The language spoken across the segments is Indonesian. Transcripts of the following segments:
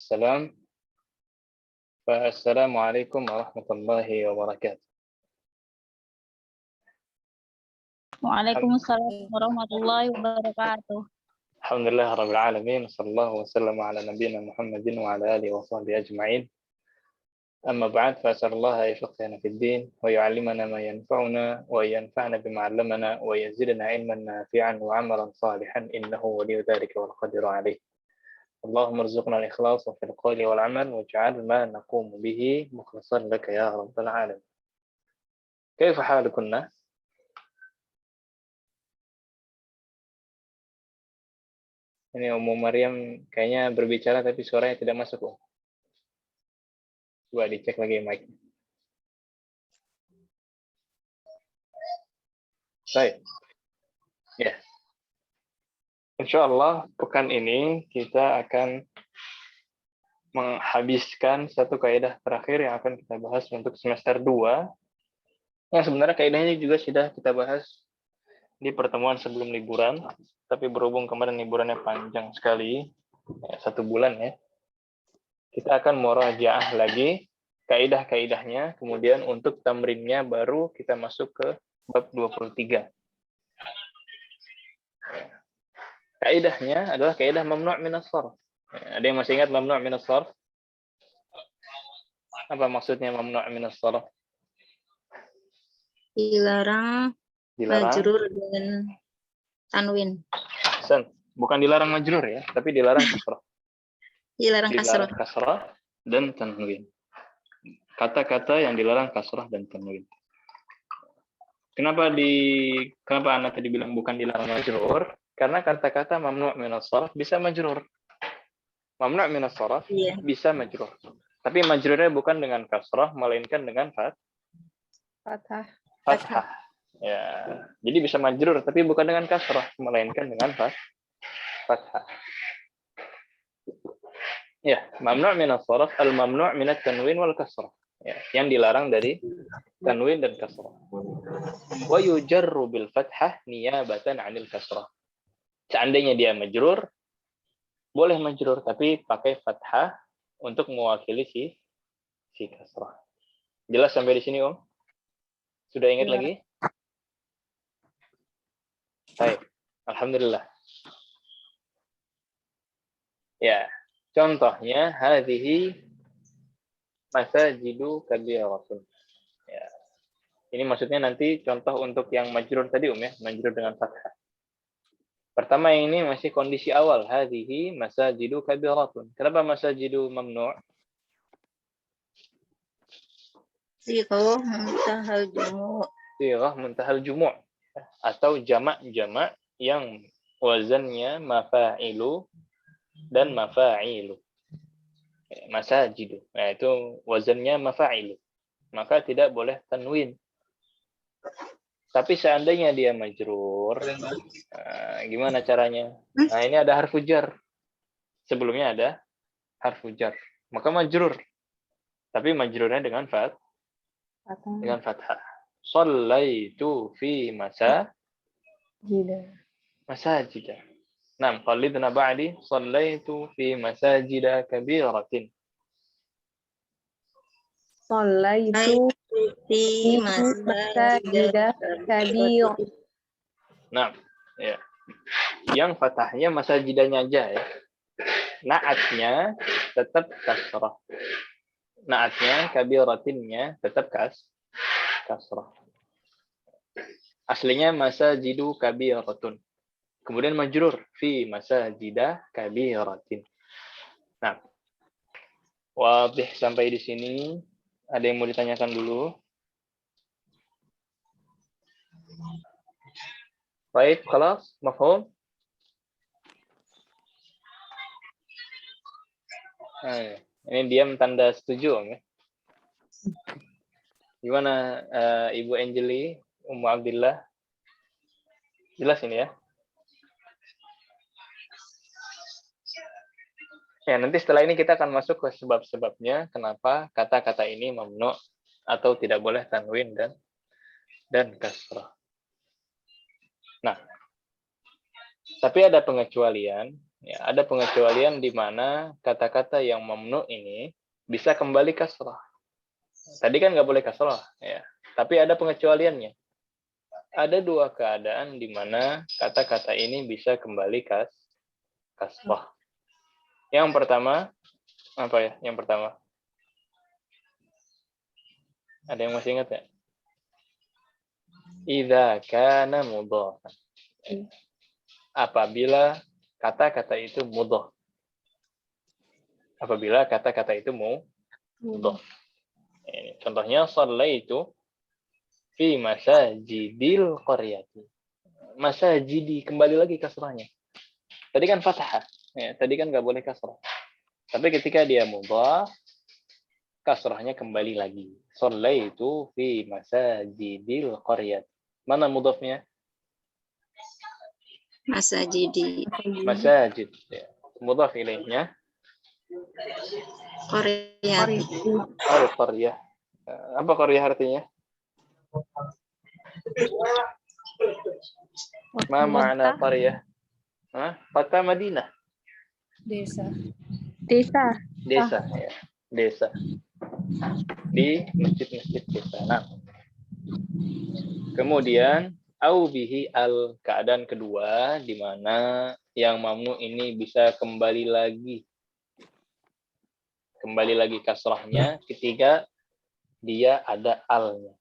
السلام. فالسلام عليكم ورحمة الله وبركاته. وعليكم السلام ورحمة الله وبركاته. الحمد لله رب العالمين، صلى الله وسلم على نبينا محمد وعلى آله وصحبه أجمعين. أما بعد، فأسأل الله أن يفقهنا في الدين ويعلمنا ما ينفعنا وينفعنا بما علمنا ويزيدنا علما نافعا وعملا صالحا إنه ولي ذلك والقدير عليه. اللهم ارزقنا الإخلاص في القول والعمل واجعل ما نقوم به مخلصا لك يا رب العالمين. كيف حالكم؟ Ini Ummu Maryam kayaknya berbicara tapi suaranya tidak masuk. Coba dicek lagi mic. Baik. Ya. Insya Allah pekan ini kita akan menghabiskan satu kaidah terakhir yang akan kita bahas untuk semester 2. Yang sebenarnya kaidahnya juga sudah kita bahas di pertemuan sebelum liburan, tapi berhubung kemarin liburannya panjang sekali, 1 bulan ya. Kita akan murajaah lagi kaidah-kaidahnya, kemudian untuk tamrinnya baru kita masuk ke bab 23. Kaidahnya adalah kaidah mamnu' min as-sarf. Ada yang masih ingat mamnu' min as-sarf? Apa maksudnya mamnu' min as-sarf? Dilarang majrur dengan tanwin. Ahsan. Bukan dilarang majrur ya, tapi dilarang kasrah. Dilarang kasrah. Kasrah dan tanwin. Kata-kata yang dilarang kasrah dan tanwin. Kenapa Anda tadi bilang bukan dilarang majrur? Karena kata-kata mamnu' min as-sarf bisa majrur. Mamnu' min as-sarf bisa majrur. Tapi majrurnya bukan dengan kasrah, melainkan dengan fathah. Ya. Jadi bisa majrur tapi bukan dengan kasrah, melainkan dengan fathah. Ya, mamnu' min as-sarf al-mamnu' min at-tanwin wal kasrah. Ya, yang dilarang dari tanwin dan kasrah. Wa yujarru bil fathah niyabatan 'anil kasrah. Seandainya dia majrur, boleh majrur tapi pakai fathah untuk mewakili si kasrah. Jelas sampai di sini, Om? Sudah ingat lagi? Baik. Alhamdulillah. Ya, contohnya hadhihi masajidu kabiratun. Ya. Ini maksudnya nanti contoh untuk yang majrur tadi, ya, majrur dengan fathah. Pertama yang ini masih kondisi awal, hadhihi masajidu kabiratun. Kenapa masajidu mamnu'? Sighah muntahal jumu'. Sighah muntahal jumu' atau jamak-jamak yang wazannya mafa'ilu dan mafa'ilu. Masajidu. Nah, itu wazannya mafa'ilu. Maka tidak boleh tanwin. Tapi seandainya dia majrur, gimana caranya? Nah, ini ada harfu jar. Sebelumnya ada harfu jar. Maka majrur. Tapi majrurnya dengan fathah. Shallaitu fi masajida. Nah, qallidna ba'di shallaitu fi masajida kabiratin. Shallaitu fi masajida kabir. Nah, ya. Yang fathahnya masajidanya aja ya. Naatnya tetap kasrah. Naatnya kabiratinnya tetap kasrah. Aslinya masajidu kabiratun. Kemudian majrur fi masajida kabiratin. Nah, wadih sampai di sini. Ada yang mau ditanyakan dulu? Baik, kelas, mafhum? Nah, ini diam tanda setuju, Om ya. Gimana Ibu Angeli, Ummu Abdillah? Jelas ini ya? Ya, nanti setelah ini kita akan masuk ke sebab-sebabnya kenapa kata-kata ini mamnu' atau tidak boleh tanwin dan kasrah. Nah, tapi ada pengecualian Ya, ada pengecualian di mana kata-kata yang mamnu ini bisa kembali kasrah. Tadi kan nggak boleh kasrah, ya. Tapi ada pengecualiannya. Ada dua keadaan di mana kata-kata ini bisa kembali kasrah. Yang pertama, apa ya? Yang pertama. Ada yang masih ingat ya? Idza kana mudhafan. Apabila kata-kata itu mudhaf. Apabila kata-kata itu mudhaf. Ini contohnya shallaitu fi masajidil qaryati. Masajidi kembali lagi kasrahnya. Tadi kan fathah. Ya, tadi kan nggak boleh kasrah. Tapi ketika dia mudhaf, kasrahnya kembali lagi. Shallaitu fi masajidil qaryati. Mana mudhafnya? Masajidi. Masajid. Ya. Mudhaf ilaihnya Qaryati. qaryah. Apa qaryah artinya? Ma ma'na qaryah? Kota Madinah. Desa. Desa, ya. Desa. Di masjid-masjid desa. Nah. Kemudian au bihi al, keadaan kedua di mana yang mamnu ini bisa kembali lagi kasrahnya ketika dia ada alnya,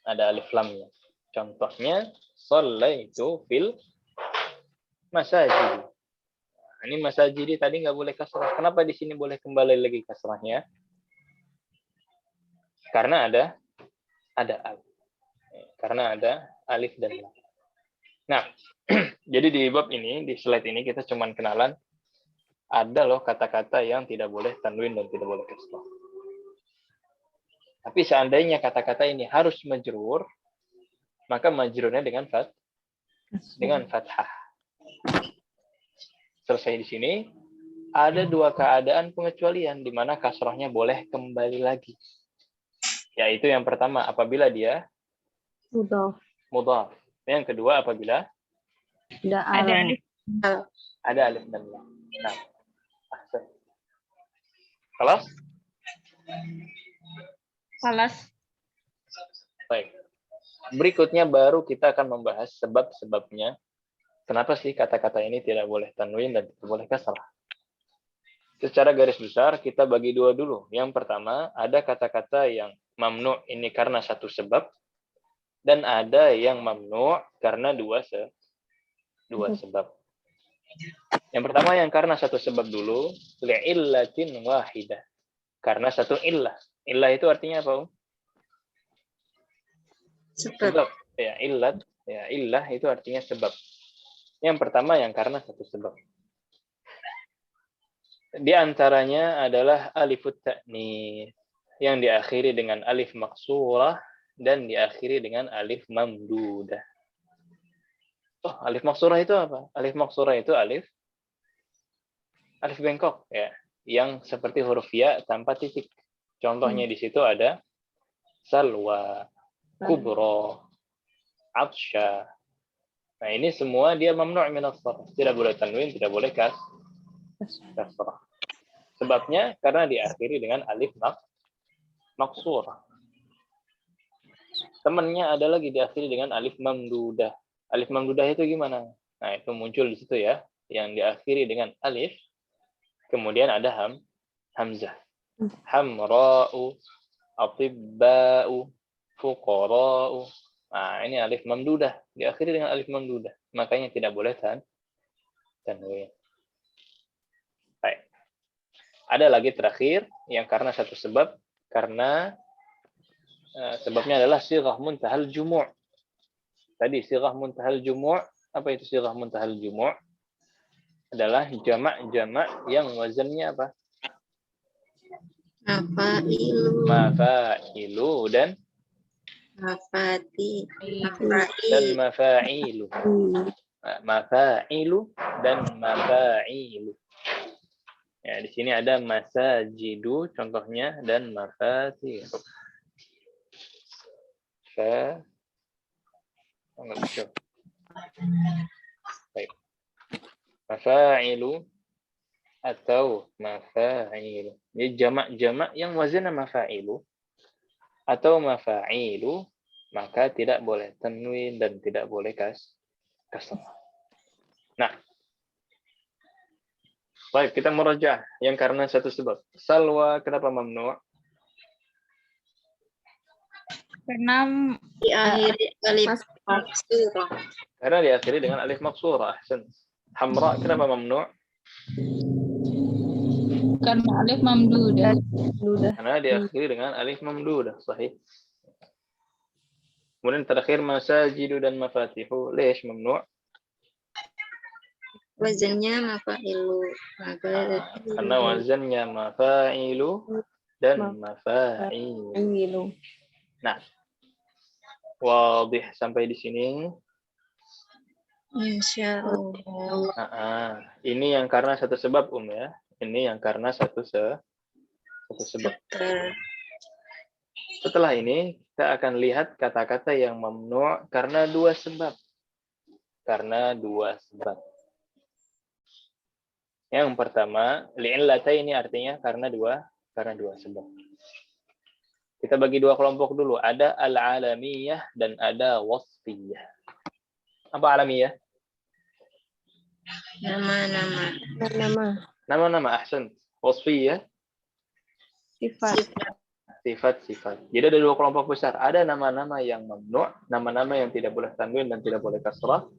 ada alif lamnya. Contohnya shallaitu fil masajid. Ini masajid tadi nggak boleh kasrah. Kenapa di sini boleh kembali lagi kasrahnya? Karena ada al. Karena ada alif dan lam. Nah, jadi di bab ini, di slide ini kita cuman kenalan ada loh kata-kata yang tidak boleh tanwin dan tidak boleh kasrah. Tapi seandainya kata-kata ini harus majrur, maka majrurnya dengan fathah. Selesai di sini, ada dua keadaan pengecualian di mana kasrahnya boleh kembali lagi. Yaitu yang pertama apabila dia mudhaf. Yang kedua apabila ada alif dan lam. Nah, Salas. Baik. Berikutnya baru kita akan membahas sebab-sebabnya. Kenapa sih kata-kata ini tidak boleh tanwin dan tidak boleh kasrah? Secara garis besar kita bagi dua dulu. Yang pertama, ada kata-kata yang mamnu ini karena satu sebab, dan ada yang mamnu karena dua sebab. Yang pertama yang karena satu sebab dulu, li'illatin wahidah. Karena satu illah. Illah itu artinya apa? Sebab. Ya, illat. Ya, illah itu artinya sebab. Yang pertama yang karena satu sebab. Di antaranya adalah alifut ta'nis yang diakhiri dengan alif maksurah dan diakhiri dengan alif mamdudah. Oh, alif maksurah itu apa? Alif maksurah itu alif bengkok ya, yang seperti huruf ya tanpa titik. Contohnya di situ ada salwa, kubro, atsya. Nah, ini semua dia mamnu' min as-sarf. Tidak boleh tanwin, tidak boleh kasrah. Sebabnya karena diakhiri dengan alif maksurah. Temannya ada lagi diakhiri dengan alif mamdudah. Alif mamdudah itu gimana? Nah, itu muncul di situ ya, yang diakhiri dengan alif, kemudian ada hamzah. Hamra'u, atibba'u, fuqara'u. Nah, ini alif mamdudah, diakhiri dengan alif mamdudah. Makanya tidak boleh tanwin. Baik. Ada lagi terakhir yang karena satu sebab, karena sebabnya adalah sighah muntahal jumu'. Tadi sighah muntahal jumu', apa itu sighah muntahal jumu'? Adalah jamak-jamak yang wazannya apa? Mafa'ilu dan mafa'ilu. Mafa'ilu dan mafa'ilu. Ya, di sini ada masajidu contohnya dan mafatil. Baik. Mafa'ilu atau mafa'il. Jadi jamak-jamak yang wazannya mafa'ilu atau mafa'ilu, maka tidak boleh tanwin dan tidak boleh kasrah. Nah, baik, kita meraja yang karena satu sebab. Salwa kenapa mamnu'? Karena Diakhiri alif maksurah. Karena diakhiri dengan alif maksurah. Ahsan. Hamra kenapa mamnu'? karena alif mamdudah. Karena diakhiri dengan alif mamdudah. Sahih. Kemudian terakhir masajidu dan mafatihu. Lesh mamnu'? Wazannya mafa'ilu. Maka Karena wazannya mafa'ilu dan mafa'il. Nah, wadih sampai di sini. insya Allah. Ini yang karena satu sebab ya. Ini yang karena satu sebab. Setelah ini kita akan lihat kata-kata yang mamnu' karena dua sebab. Karena dua sebab. Yang pertama, li'illataini artinya karena dua sebab. Kita bagi dua kelompok dulu. Ada al-alamiyah dan ada wasfiyah. Apa alamiyah? Nama-nama. Nama-nama, ahsan. Wasfiyah? Sifat-sifat. Jadi ada dua kelompok besar. Ada nama-nama yang mamnu', nama-nama yang tidak boleh tanwin dan tidak boleh kasrah.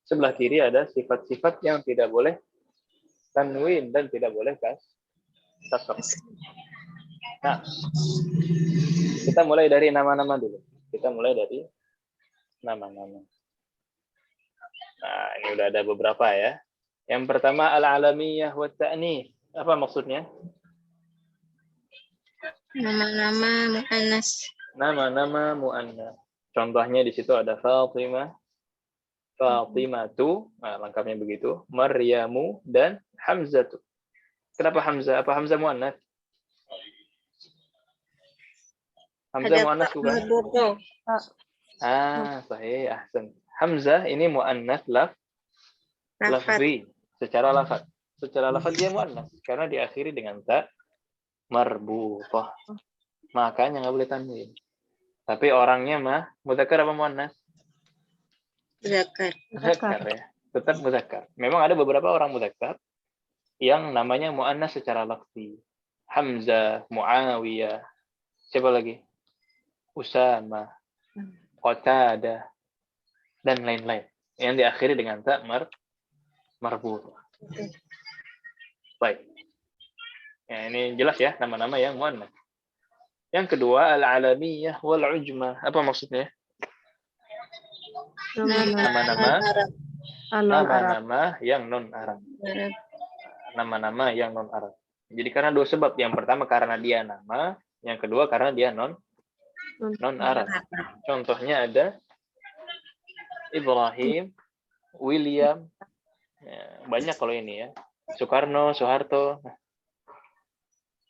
Sebelah kiri ada sifat-sifat yang tidak boleh tanwin dan tidak boleh kasrah. Nah, kita mulai dari nama-nama dulu. Kita mulai dari nama-nama. Nah, ini udah ada beberapa ya. Yang pertama al-alamiyah wa ta'nits. Apa maksudnya? Nama-nama mu'annas. Nama-nama mu'annas. Contohnya di situ ada Fatimah, Fatimatu, nah, lengkapnya begitu, Maryamu dan Hamzatu. Kenapa Hamzah? Apa Hamzah mu'annas? Hamzah mu'annas bukan? Sahih, ahsan. Hamzah ini mu'annas lafzi, secara lafaz. Secara lafaz dia mu'annas karena diakhiri dengan ta marbutah. Makanya nggak boleh tanwin. Tapi orangnya mah mudzakkar apa mu'annas? Mudzakkar ya. Tetap mudzakkar. Memang ada beberapa orang mudzakkar yang namanya mu'annas secara lafzi. Hamzah, Muawiyah, siapa lagi? Usama, Qatadah, dan lain-lain. Yang diakhiri dengan ta marbutah. Baik. Ya, ini jelas ya nama-nama yang mu'annas. Yang kedua al-alamiyah wal ujmah. Apa maksudnya? Nama-nama yang non Arab. Nama-nama yang non Arab. Jadi karena dua sebab. Yang pertama karena dia nama, yang kedua karena dia non Arab. Contohnya ada Ibrahim, William, ya, banyak kalau ini ya. Soekarno, Soeharto,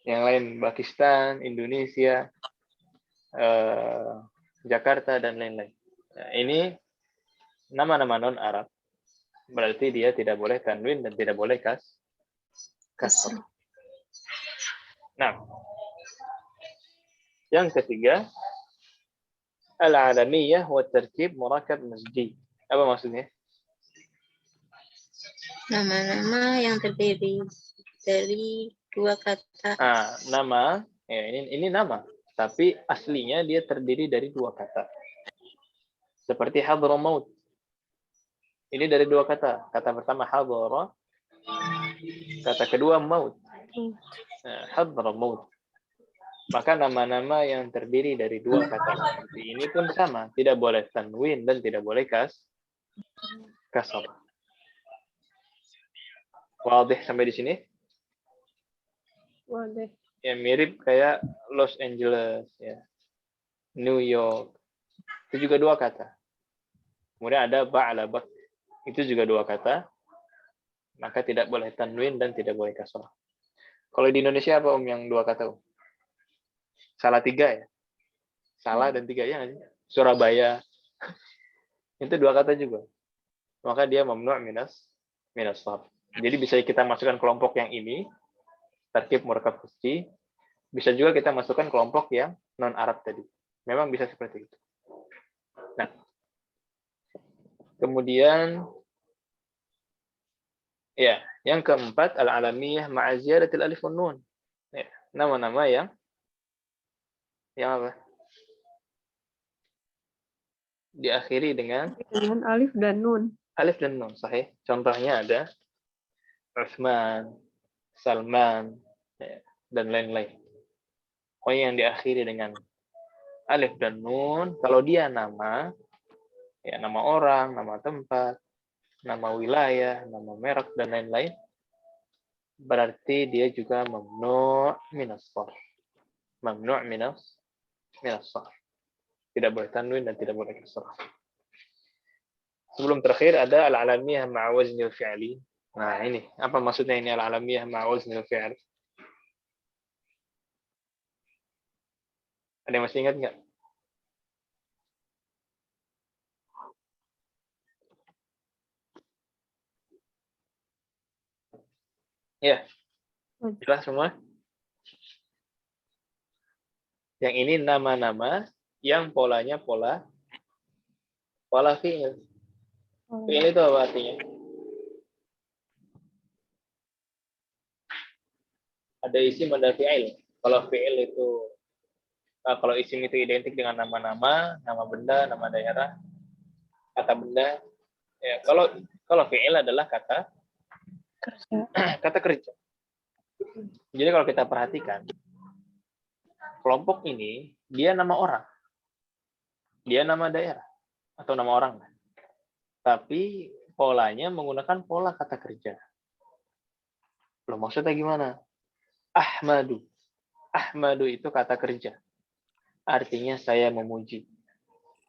yang lain Pakistan, Indonesia, Jakarta dan lain-lain. Nah, ini nama-nama non Arab, berarti dia tidak boleh tanwin dan tidak boleh kasrah. Nah, yang ketiga al-alamiyah wa tarkib murakkab masjid. Apa maksudnya? Nama-nama yang terdiri dari dua kata. Nama, ya, ini nama, tapi aslinya dia terdiri dari dua kata. Seperti Hadramaut. Ini dari dua kata. Kata pertama hadra, kata kedua maut. Hadramaut. Maka nama-nama yang terdiri dari dua kata seperti ini pun sama, tidak boleh tanwin dan tidak boleh kasrah. Wadih sampai di sini? Wadih. Ya mirip kayak Los Angeles ya. New York. Itu juga dua kata. Kemudian ada ba'labak. Itu juga dua kata. Maka tidak boleh tanwin dan tidak boleh kasrah. Kalau di Indonesia apa yang dua kata? Salah tiga ya? Salah dan tiga ya nggak sih? Surabaya. Itu dua kata juga. Maka dia mamnu' minas sarf. Jadi bisa kita masukkan kelompok yang ini, tarkib murakkab husyi. Bisa juga kita masukkan kelompok yang non-Arab tadi. Memang bisa seperti itu. Nah, kemudian ya, yang keempat al-alamiyah ma'a ziyadatil alif wan nun. Ya, nama-nama yang apa? Diakhiri dengan alif dan nun. alif dan nun, sahih. Contohnya ada Utsman, Salman, ya, dan lain-lain. Pokoknya yang diakhiri dengan alif dan nun, kalau dia nama, ya nama orang, nama tempat, nama wilayah, nama merek, dan lain-lain, berarti dia juga mamnu' minas sharf. Mamnu' minas sharf. Tidak boleh tanwin dan tidak boleh kasrah. Sebelum terakhir ada al-alamiyah ma'a waznil fi'li. Nah, ini apa maksudnya ini al-alamiyah ma'a waznil fi'li? Ada yang masih ingat nggak? Ya, jelas semua. Yang ini nama-nama yang polanya pola fi'il. Fi'il itu apa artinya? Ada isim, ada fi'il. Kalau fi'il itu, kalau isim itu identik dengan nama-nama, nama benda, nama daerah, kata benda. Ya, kalau fi'il adalah kata kerja. Jadi kalau kita perhatikan, kelompok ini dia nama orang, dia nama daerah atau nama orang, tapi polanya menggunakan pola kata kerja. Loh, maksudnya gimana? Ahmadu itu kata kerja, artinya saya memuji.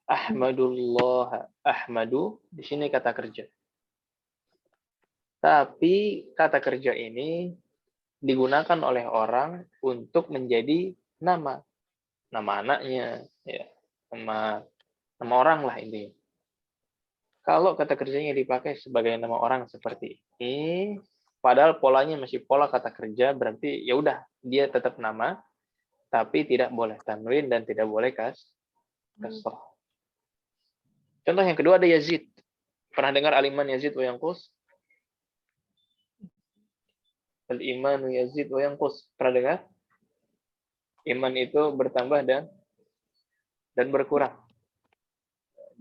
Ahmadullah, Ahmadu di sini kata kerja. Tapi kata kerja ini digunakan oleh orang untuk menjadi nama anaknya, ya, nama orang lah intinya. Kalau kata kerjanya dipakai sebagai nama orang seperti ini, padahal polanya masih pola kata kerja, berarti ya udah dia tetap nama, tapi tidak boleh tanwin dan tidak boleh kasrah. Contoh yang kedua ada Yazid. Pernah dengar al-iman Yazid wa yanqus? Al-imanu Yazid wa yanqus. Pernah dengar? Iman itu bertambah dan berkurang.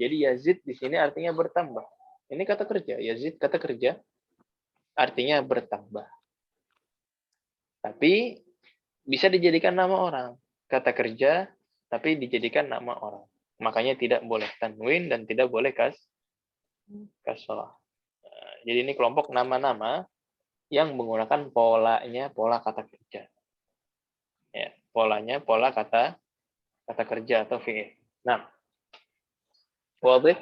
Jadi Yazid di sini artinya bertambah. Ini kata kerja. Yazid kata kerja artinya bertambah. Tapi bisa dijadikan nama orang. Kata kerja tapi dijadikan nama orang. Makanya tidak boleh tanwin dan tidak boleh kasrah. Jadi ini kelompok nama-nama yang menggunakan pola kata kerja. Ya, polanya pola kata kerja atau fi'il. Nah, wadih?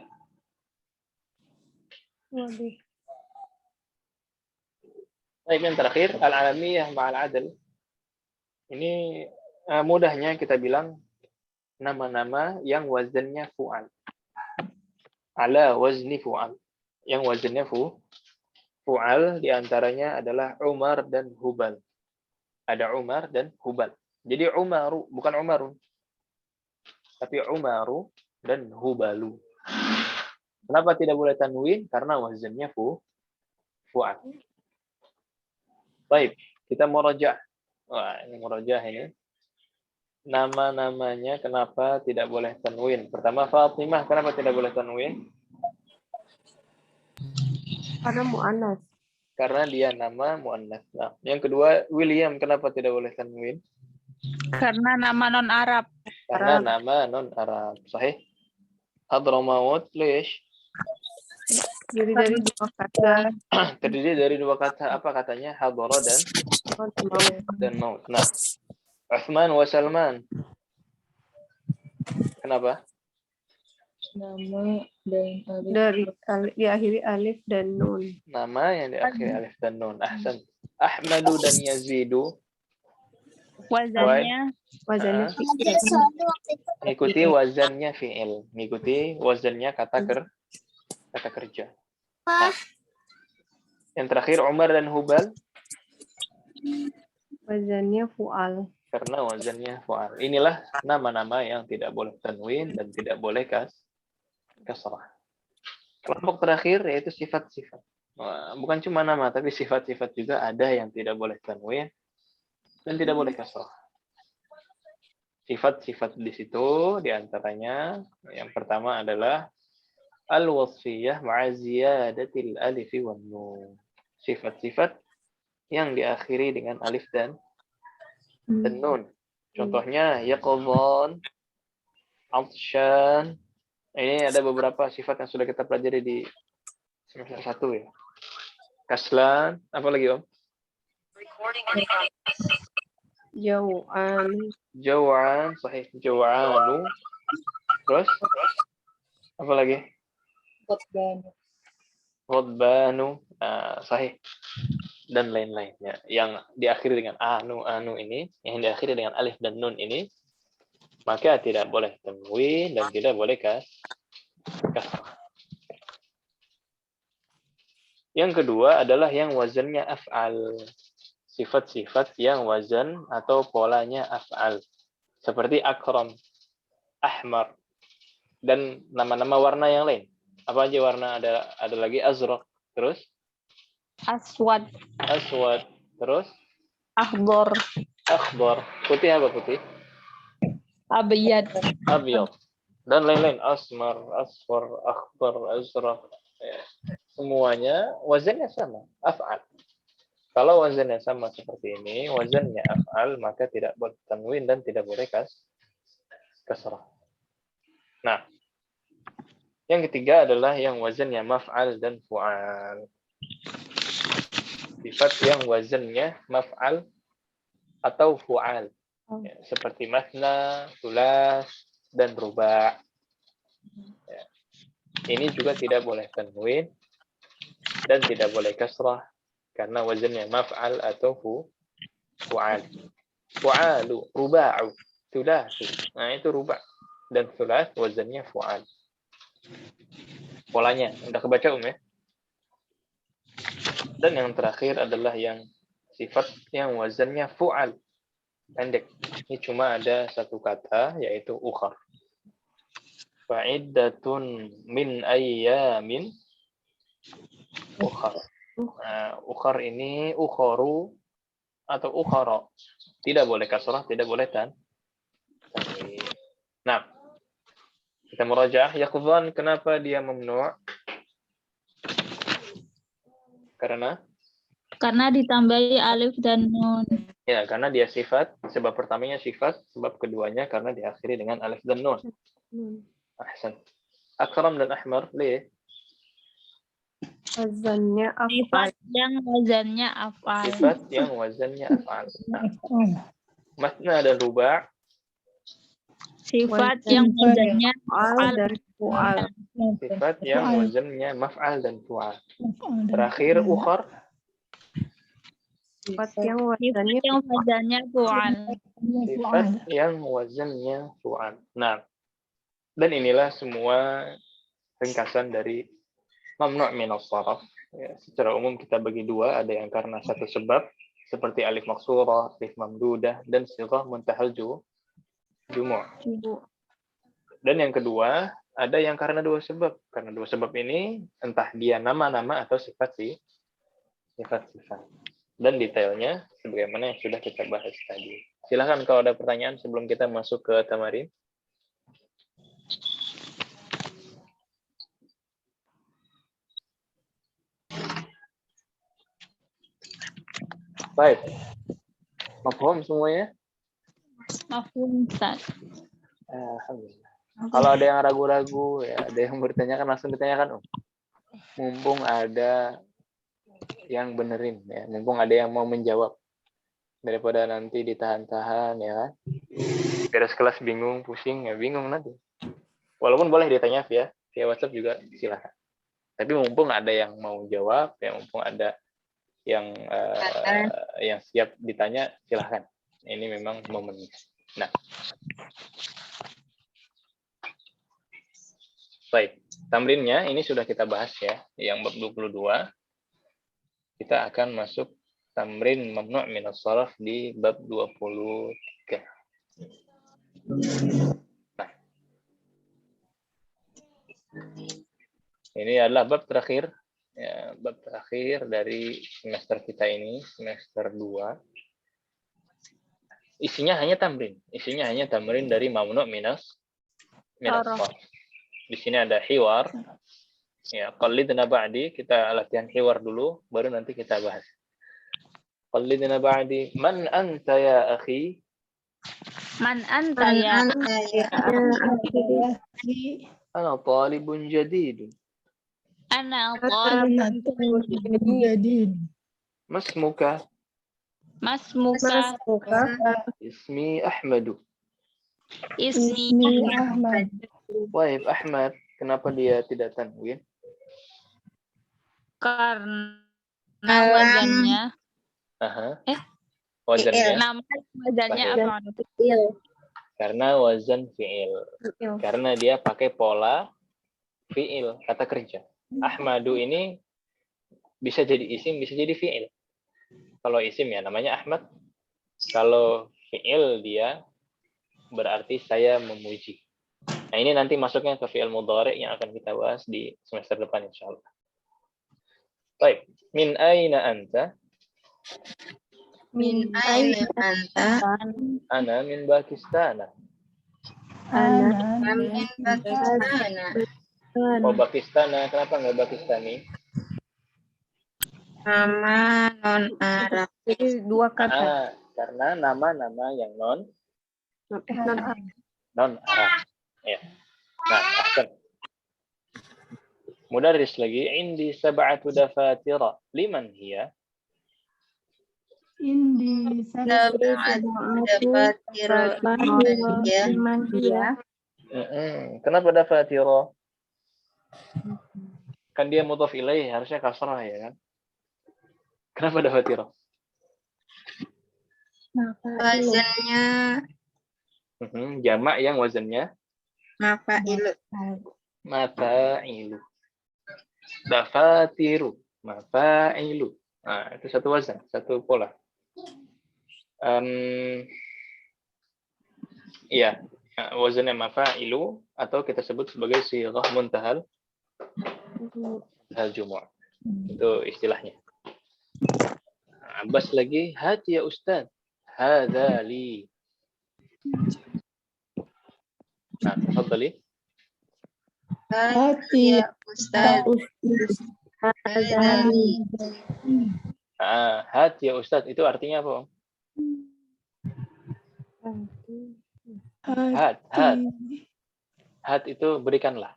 Baik, yang terakhir al-alamiyah ma'al adl. Ini mudahnya kita bilang nama-nama yang wazannya fu'al. Ala wazni fu'al. Yang wazannya fu'al diantaranya adalah Umar dan Hubal. Ada Umar dan Hubal. Jadi Umaru, bukan Umarun. Tapi Umaru dan Hubalu. Kenapa tidak boleh tanwin? Karena wazannya fu'al. Baik, kita murajaah. Wah, ini murajaah ini. Nama-namanya kenapa tidak boleh tanwin? Pertama Fatimah, kenapa tidak boleh tanwin? Karena mu'annas. Karena dia nama muannas. Nah, yang kedua William, kenapa tidak boleh tanwin? Karena nama non-Arab. Karena nama non-Arab. Sahih? Hadramaut, lish? Terdiri dari dua kata. Apa katanya? Hadra dan maut. Nah, Utsman wa Salman. Kenapa? Nama dan diakhiri alif dan nun. Nama yang diakhiri alif dan nun. Ahsan. Ahmadu dan Yazidu. wazannya Mengikuti wazannya fi'il. Mengikuti wazannya kata kerja. Nah, Yang terakhir Umar dan Hubal Wazannya fu'al. karena wazannya fu'al. Inilah nama-nama yang tidak boleh tanwin dan tidak boleh kasrah. Kelompok terakhir yaitu sifat-sifat. Bukan cuma nama, tapi sifat-sifat juga ada yang tidak boleh tanwin dan tidak boleh kasrah. Sifat-sifat di situ diantaranya yang pertama adalah al-wasfiyah ma'a ziyadatil alif wan nun. Sifat-sifat yang diakhiri dengan alif dan nun. Contohnya yaqdhan, atsyan. Ini ada beberapa sifat yang sudah kita pelajari di semester 1 ya. Kaslan, apa lagi Om? Jau'an. Jaw'an, sahih. Jaw'anu. Terus apa lagi? Ghadbanu, sahih. Dan lain-lainnya. Yang diakhiri dengan anu ini, yang diakhiri dengan alif dan nun ini, maka tidak boleh tanwin dan tidak boleh kasrah. Yang kedua adalah yang wazannya af'al. Sifat-sifat yang wazan atau polanya af'al. Seperti akram, ahmar, dan nama-nama warna yang lain. Apa aja warna? Ada lagi azraq, terus Aswad. aswad, terus Akhdar. akhbar. Putih apa putih? Abiyad. Abyad. Dan lain-lain. Asmar, asfar, akhbar, azraq. Ya. Semuanya wazannya sama, af'al. Kalau wazannya sama seperti ini, wazannya af'al, maka tidak boleh tanwin dan tidak boleh kasrah. Nah, yang ketiga adalah yang wazannya maf'al dan fu'al. Sifat yang wazannya maf'al atau fu'al. Ya, seperti masna, tulas, dan ruba'. Ya. Ini juga tidak boleh tanwin dan tidak boleh kasrah karena wazannya maf'al atau fu'al. Fu'alu, ruba'u, tulasu. Nah, itu ruba'. Dan tulas wazannya fu'al. Polanya, udah kebaca ya? Dan yang terakhir adalah yang sifat yang wazannya fu'al. Pendek. Ini cuma ada satu kata, yaitu ukhar. Fa'iddatun min ayyamin ukhar. Ukhar ini ukharu atau ukhara. Tidak boleh kasrah, tidak boleh tanwin. Nah, kita murajaah. Yaqdhan, kenapa dia mamnu'? Karena ditambahi alif dan nun. Ya, karena dia sifat. Sebab pertamanya sifat, sebab keduanya karena diakhiri dengan alif dan nun. Ahsan. Akram dan ahmar, lih. Wazannya Sifat af'al. yang wazannya af'al. Sifat yang wazannya af'al. Masna dan ruba'. Sifat yang wazannya Fu'al dan fu'al. Sifat yang wazannya maf'al dan fu'al. Terakhir ukhar. Sifat yang Sifat wazannya yang wazannya fu'al. Sifat yang wazannya fu'al. Nah, dan inilah semua ringkasan dari mamnu' minas sharaf. Ya, secara umum kita bagi dua, ada yang karena satu sebab seperti alif maksurah, alif mamdudah, dan sighah muntahal jumu'. Dan yang kedua, ada yang karena dua sebab. Karena dua sebab ini entah dia nama-nama atau sifat-sifat. Dan detailnya sebagaimana yang sudah kita bahas tadi. Silakan kalau ada pertanyaan sebelum kita masuk ke tamarin. Baik. Mafhum semuanya? Mafhum, Ustaz. Alhamdulillah. Kalau ada yang ragu-ragu, ya ada yang bertanyakan, langsung ditanyakan, Om. Mumpung ada yang benerin, ya. Mumpung ada yang mau menjawab. Daripada nanti ditahan-tahan, ya kan. Beres kelas bingung, pusing, ya bingung nanti. Walaupun boleh ditanya via WhatsApp juga, silakan. Tapi mumpung ada yang mau jawab, ya mumpung ada yang siap ditanya, silakan. Ini memang momennya. Nah, baik. Tamrinnya ini sudah kita bahas ya, yang bab 22. kita akan masuk tamrin mamnu' min as-sharf di bab 23. Nah, ini adalah bab terakhir, ya, bab terakhir dari semester kita ini, semester 2. Isinya hanya tamrin dari mamnu' min as-sharf. Di sini ada hiwar. Ya, qallidna ba'di, kita latihan hiwar dulu, baru nanti kita bahas. Qallidna ba'di, man anta ya akhi? Man anta ya? Ana talibun jadid. Ana talibun jadid. Masmuka? Masmuka? Ismi Ahmadu. Ismi Ahmad. Baik, Ahmad. Kenapa dia tidak tanwin? karena wazannya Wazannya? nama wazannya Baik. apa? Karena wazan fi'il. Karena dia pakai pola fi'il, kata kerja. Ahmadu ini bisa jadi isim, bisa jadi fi'il. Kalau isim ya namanya Ahmad. Kalau fi'il dia berarti saya memuji. Nah, ini nanti masuknya ke fi'il mudhari' yang akan kita bahas di semester depan insyaallah. Baik, min aina anta? Min aina anta? Ana min Pakistan. Ana Min Pakistan. Oh, Pakistan, kenapa nggak Pakistani? Nama non Arab. Jadi dua kata. Karena nama-nama yang non Non Arab. Ya. Nah, ahsan. Mudarris lagi, indi sab'atu dafatira. Liman hiya? indi Kenapa dafatira? Kan dia mudhaf ilaih, harusnya kasrah ya kan? Kenapa dafatira? Wazannya Jamak yang wazannya mafa'ilu. mafa'ilu. Dafatiru, mafa'ilu. Nah, itu satu wazan, satu pola. Iya, wazannya mafa'ilu atau kita sebut sebagai sighah muntahal al-jumu'. Itu istilahnya. Abbas lagi, hati ya Ustaz. Hadza li. Nah, tafadhali. Hati ya Ustaz. Hati ya Ustaz, itu artinya apa? Hat itu berikanlah.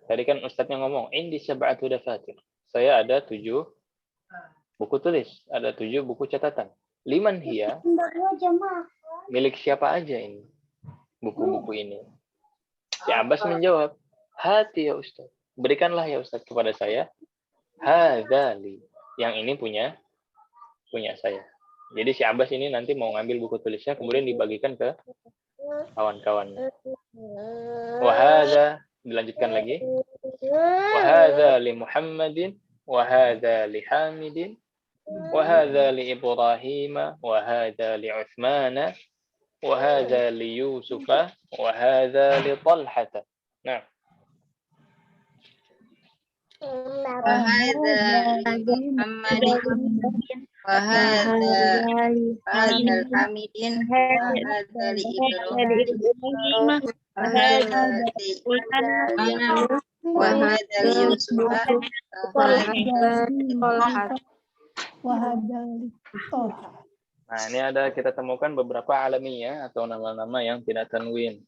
Tadi kan Ustaznya ngomong, indi sab'atu dafatir. Saya ada 7 buku tulis, ada 7 buku catatan. Liman hiya? Milik siapa aja ini? Buku-buku ini. Si Abbas menjawab, hati ya Ustaz. Berikanlah ya Ustaz kepada saya. Hadzali. Yang ini punya saya. Jadi si Abbas ini nanti mau ngambil buku tulisnya, kemudian dibagikan ke kawan-kawannya. Wahada, dilanjutkan lagi. Wahada li Muhammadin, wahada li Hamidin, wahada li Ibrahim, wahada li Uthmana, wahada li Yusufa, wahada li Talhata. Nah. Wahada Muhammadin, wahada Hamidin, wahada li Ibrahim, wahada li wahada li Yusuf, wahada li Toha. Nah, ini ada kita temukan beberapa alamiah atau nama-nama yang tidak tanwin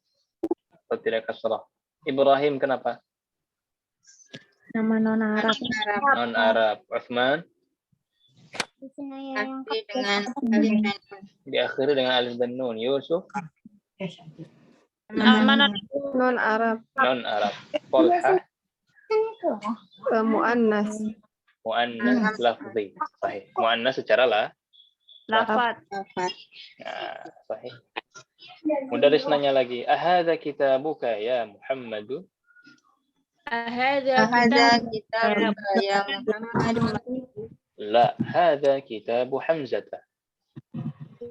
atau tidak kasrah. Ibrahim kenapa? Nama non Arab. Non Arab. Utsman diakhiri dengan alif dan nun. Yusuf Non Arab. non Arab. Talha Muannas. muannas lafzi. Sahih. Muannas secara Lafat. Nah, sahih. Mudarris nanya lagi, ahadza kitabuka ya Muhammadu? Ahadza kita ya Muhammad. لا هذا كتاب حمزة.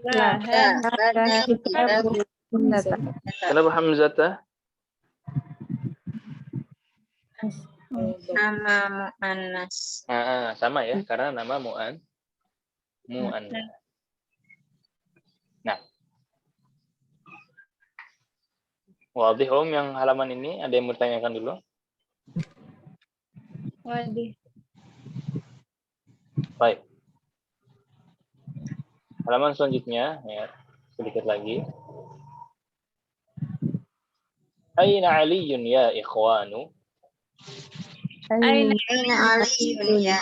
La. Hada kitabu Kenapa Hamzah? nama muannas. Sama ya, karena nama mu'annas. Nah, wadih yang halaman ini ada yang bertanyakan dulu? Wadih. Baik. Halaman selanjutnya, ya, sedikit lagi. Aina Aliyun ya ikhwanu? Aina Aliyun ya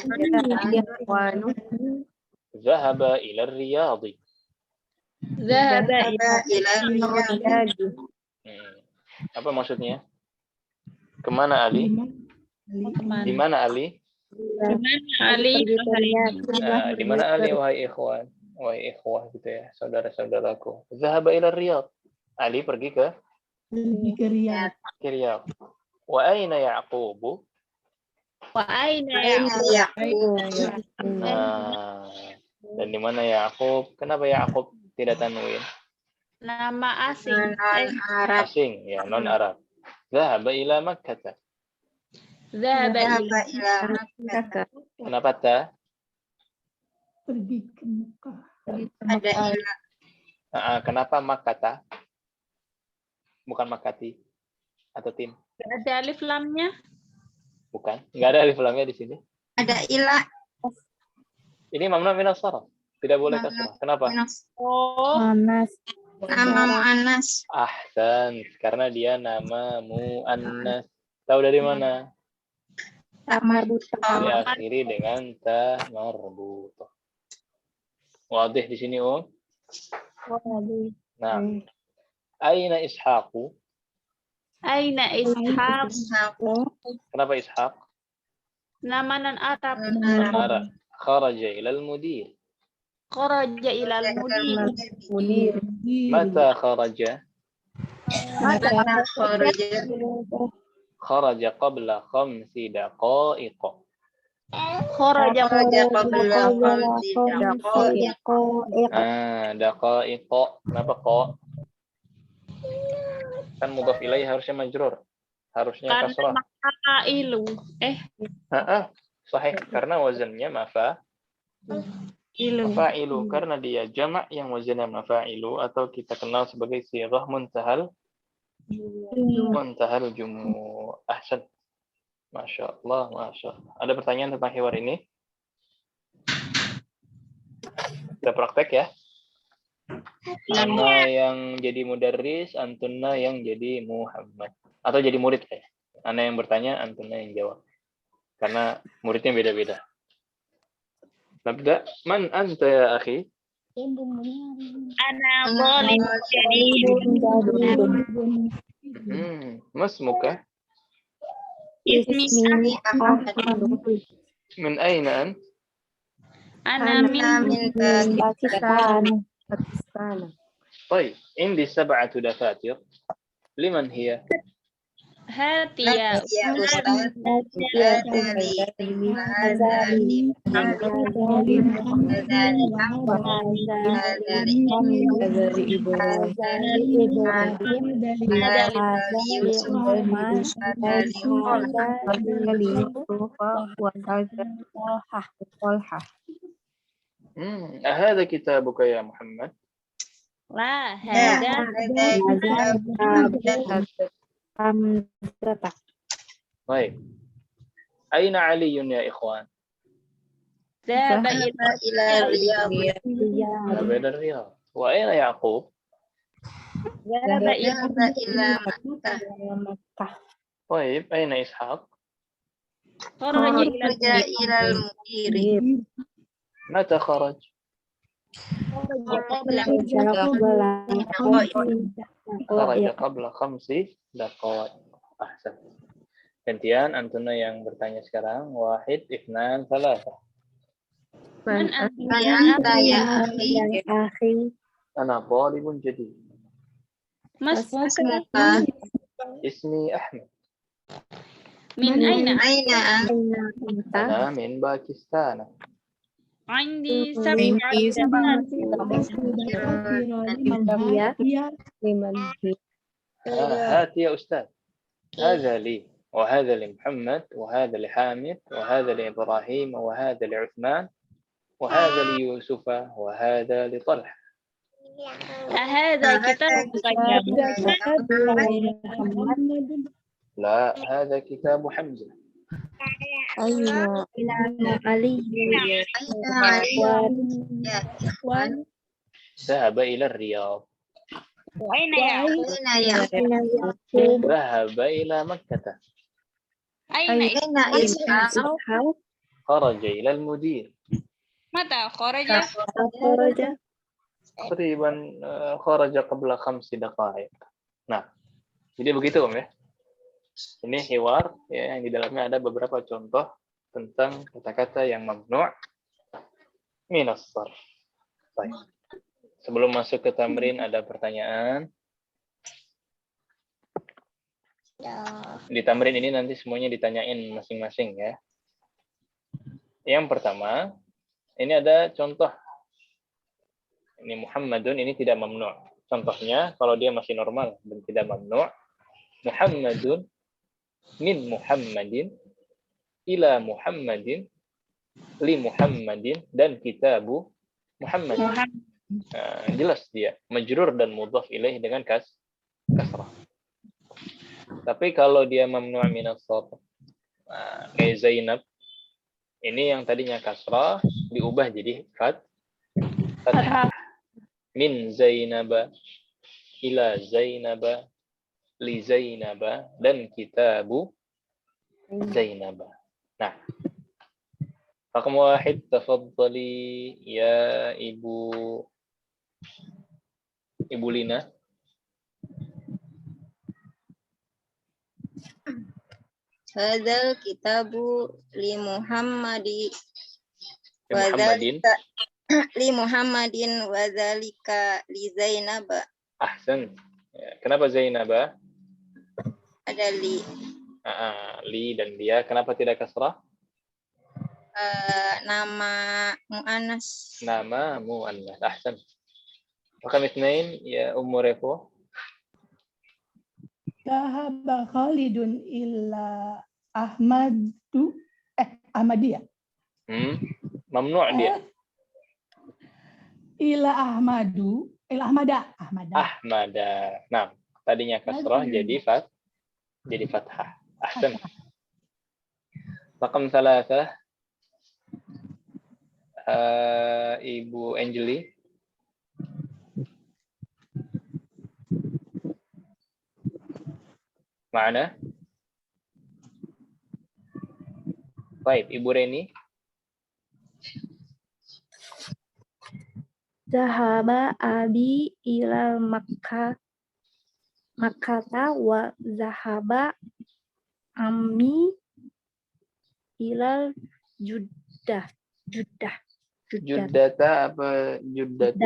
ikhwanu? Zahaba ila riyadi. Zahaba ila riyadi. Apa maksudnya? Kemana Ali? Di mana Ali? Ali. Di mana Ali wahai ikhwan? Wahai ikhwah gitu ya, saudara-saudaraku. Zahaba ila riyad. Ali pergi ke Riyadh. Wa aina Ya'qub? Wa aina Ya'qub? Dan di mana Ya'qub? Kenapa Ya'qub tidak tanwin? Nama asing. Arab. Asing, ya, non Arab. Zahaba ila Makkah. Zahaba ila Makkah. Kenapa ta? Pergi ke Mekah. Ada ila. Kenapa Makkah? Bukan Makati atau tim? Ada alif lamnya? Bukan, nggak ada alif lamnya di sini. Ada ila. Ini mamnu min as-sarf. Tidak boleh kasrah. Kenapa? Oh. Nama muannas. Ahsan, karena dia nama muannas. Tahu dari mana? Tak marbuta. Diakhiri dengan ta marbuta. Wadih di sini, Om. Nah, aina Ishaqu? Aina Ishaq? Kenapa Ishaq? Nama non Arab. Arab. Kharaja ila al-mudir. Kharaja ila al-mudir. Mata kharaja? Kharaja qabla 5 daqa'iq. Kharaja qabla 5 daqa'iq. Daqa'iq. Kenapa qa? Kan mudhaf ilaih harusnya majrur. Harusnya kasrah. Karena mafa'ilu. Sahih, karena wazannya mafa'ilu. Karena dia jamak yang wazannya mafa'ilu, atau kita kenal sebagai sighah muntahal jumu'. Ahsan. Masya Allah, Masya Allah. Ada pertanyaan tentang hiwar ini? Kita praktek ya. Ana yang jadi mudarris, antunna yang jadi Muhammad. Atau jadi murid ya. Ana yang bertanya, antunna yang jawab. Karena muridnya beda-beda. Nabda, man anta ya akhi? Ana boleh jadi. Mas muka? Ismi Min aina an? Ana min Pakistan. طيب عندي 7 دفاتر لمن هي؟ hati ya. هذا كتابك يا محمد؟ La hada. طيب أين علي يا إخوان؟ Zahaba ila الرياض. وأين يعقوب؟ Zahaba ila Makkah. طيب أين إسحاق؟ kharaja ila al-mudir. متى خرج؟ خرج قبل 5 دقائق. أحسن. Gantian antuna yang bertanya sekarang. 1, 2, 3. Man anta ya akhi. أنا طالب جديد. Mas Muka. اسمي أحمد. min aina? Aina anta. أنا من باكستان. Indi Indi sab'at liman هات يا أستاذ. هذا لي وهذا لمحمد وهذا لحامد وهذا لإبراهيم وهذا لعثمان وهذا ليوسف وهذا لطلحة. هذا كتاب لا، هذا كتاب حمزة. Aina Ali Aina Ali ya ikhwan. ذهب إلى الرياض. Aina ya Aina ya Aina Yaqub ذهب إلى مكة. Aina Aina Ishaq. خرج إلى المدير. mata kharaja Akhraja تقريبا خرج قبل 5 دقائق. Nah, jadi begitu Om ya. Ini hiwar ya, yang di dalamnya ada beberapa contoh tentang kata-kata yang mamnu' minas sarf. Baik. Sebelum masuk ke tamrin ada pertanyaan. Di tamrin ini nanti semuanya ditanyain masing-masing ya. Yang pertama, ini ada contoh. Ini Muhammadun, ini tidak mamnu'. Contohnya kalau dia masih normal dan tidak mamnu', Muhammadun min Muhammadin ila Muhammadin li Muhammadin dan kitabu Muhammad. Jelas dia majrur dan mudhaf ilaih dengan kasrah. Tapi kalau dia mamnu' minas sarf, kayak Zainab, ini yang tadinya kasrah diubah jadi fathah. Min Zainaba ila Zainaba li Zainaba dan kitabu Zainaba. Nah, raqam 1, tafadhali ya Ibu Lina. Hadzal kitabu li Muhammadin Muhammadin. li Muhammadin wa dzalika li Zainab. Ahsan. Ya, kenapa Zainaba? Ada li Li dan dia. Kenapa tidak kasrah? nama muannas. Nama muannas. Ahsan. Raqam 2 ya Ummu Refo. Dhahaba Khalidun illa Ahmadiyah. Mamnu' dia. Ila Ahmada. Ahmada. Nah, tadinya kasrah jadi fathah. Ahsan. Raqam 3 Ibu Angeli. Mana? Baik, Ibu Reni. Zahaba Abi ila Makkata wa zahaba Ammi ila Juddata apa Juddati?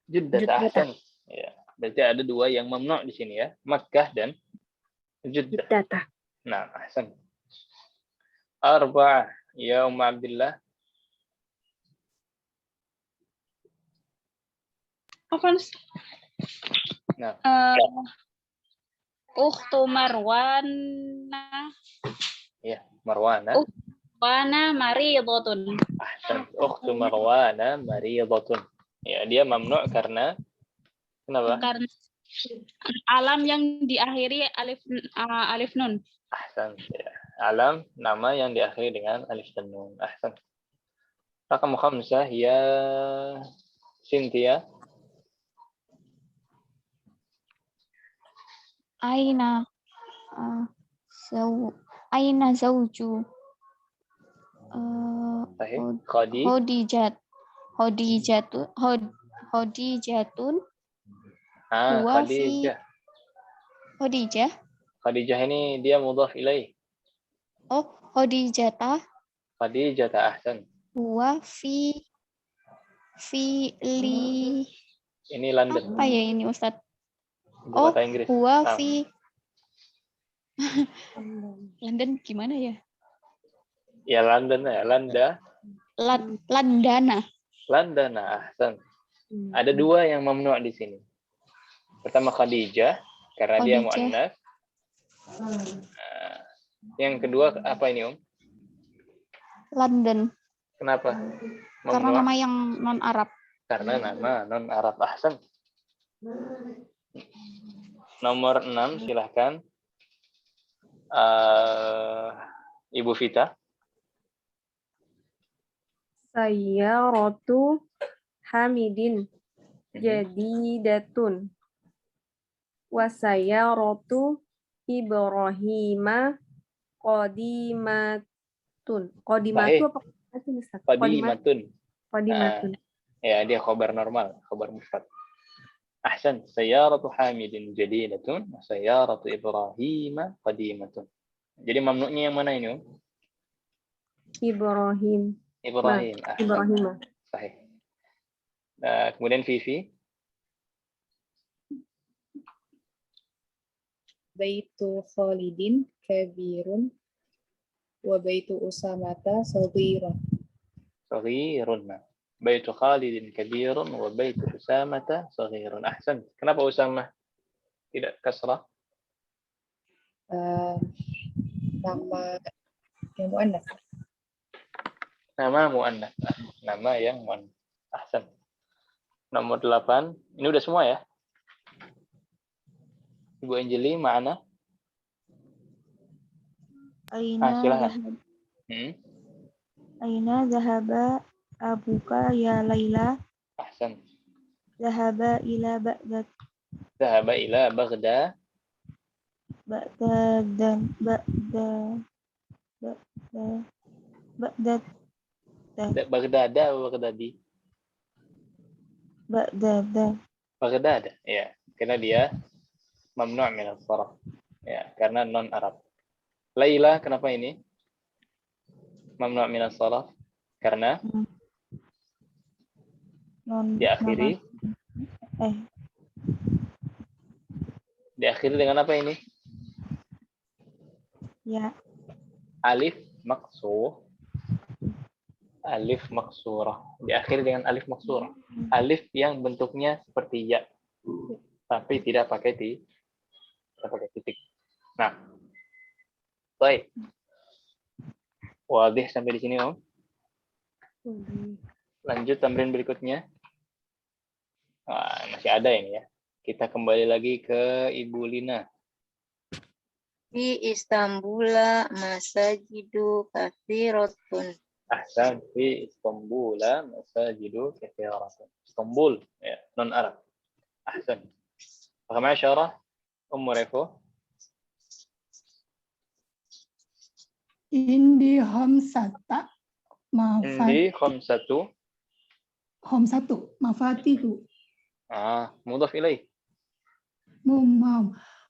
Juddata. Ahsan. Ya, berarti ada 2 yang mamnu' di sini ya. Makkah dan Juddah. Juddata. Nah, ahsan. 4 ya Ummu Abdillah. Apaan? Nah. Ukhtu Marwana. Ya, Marwana. Marwana maridhatun. Ahsan. Ukhtu Marwana maridhatun. Ya, dia mamnu' karena kenapa? Karena alam yang diakhiri alif nun. Ahsan. Ya. Alam nama yang diakhiri dengan alif dan nun. Ahsan. Raqam 5 ya Cynthia. Aina zauju Khadijatun Khadijah. Khadijah ini dia mudhaf ilaih. Oh, Khadijata Ahsan. Huwa fi li. Ini London. Apa ya ini Ustadz? Bahasa Inggris. Huwa fi London gimana ya? Ya London ya, Landa. Landana. Landana, ahsan. Ada dua yang mamnu' di sini. Pertama Khadijah, karena dia Khadijah. muannas. Yang kedua apa ini, London. Kenapa? Karena Mamnu'? nama yang non Arab. Karena nama non Arab. Ahsan. Nomor 6 silahkan. Ibu Vita. Sayyaratu Hamidin jadidatun wa sayyaratu Ibrahima qadimatun. Qadimatu apa qadimatun, Ustaz? Qadimatun. Qadimatun. Ya, dia khobar normal, khobar mufrad. Ahsan, sayyaratu Hamidin jadidatun wa sayyaratu Ibrahima qadimatun. Jadi mamnu'nya yang mana ini? Ibrahim. Ibrahim. Ahsan. Ibrahimah. Sahih. Kemudian Vivi. Baitu Khalidin kabirun wa baitu Usamata saghirun. Saghirun. Baitu Khalidin kabirun wa baitu Usamata saghirun. Ahsan. Kenapa Usamah tidak kasrah? Nama yang muannas. Nama muannas. Nama yang muannas. Ahsan. Nomor 8. Ini udah semua ya? Ibu Anjeli, mana? Silakan. Aina zahaba abuka ya Laila. Ahsan. Zahaba ila Baghdad. Zahaba ila Baghdad. Baghdad atau Baghdadi? Baghdad, ya. Karena dia mamnu' min as-sarf. Ya, karena non Arab. Laila, kenapa ini? Mamnu' min as-sarf. Karena diakhiri. Diakhiri dengan apa ini? Ya. Alif maksur. Alif maksurah. Diakhiri dengan alif maksurah. Alif yang bentuknya seperti ya, tapi tidak pakai titik. Nah, baik. Wadih sampai di sini, Om. Lanjut tamrin berikutnya. Masih ada ini ya. Kita kembali lagi ke Ibu Lina. Di Istanbul masajidu katsiratun. Ahsan, fi Istanbul masajidu katsiratun. Istanbul, ya, non Arab. Ahsan. Raqam 10, Revo. Indi khamsata Indi khamsatu. Mafatihu. Mudhaf ilaih.